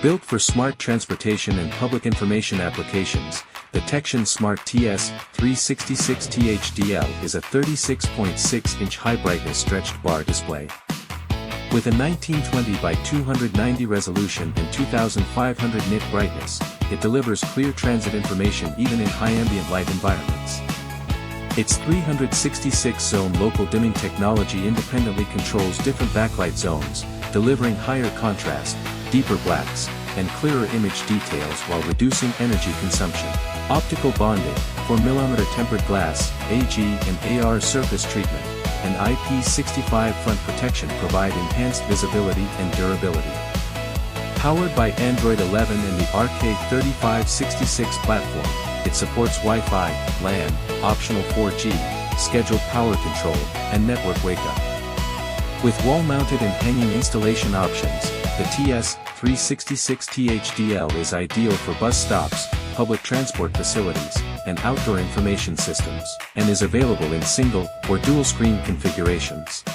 Built for smart transportation and public information applications, the Tection Smart TS-366THDL is a 36.6-inch high-brightness stretched bar display. With a 1920 by 290 resolution and 2500 nit brightness, it delivers clear transit information even in high-ambient light environments. Its 366-zone local dimming technology independently controls different backlight zones, delivering higher contrast, deeper blacks, and clearer image details while reducing energy consumption. Optical bonding, 4mm tempered glass, AG and AR surface treatment, and IP65 front protection provide enhanced visibility and durability. Powered by Android 11 and the RK3566 platform, it supports Wi-Fi, LAN, optional 4G, scheduled power control, and network wake-up. With wall-mounted and hanging installation options, the TS-366THDL is ideal for bus stops, public transport facilities, and outdoor information systems, and is available in single or dual-screen configurations.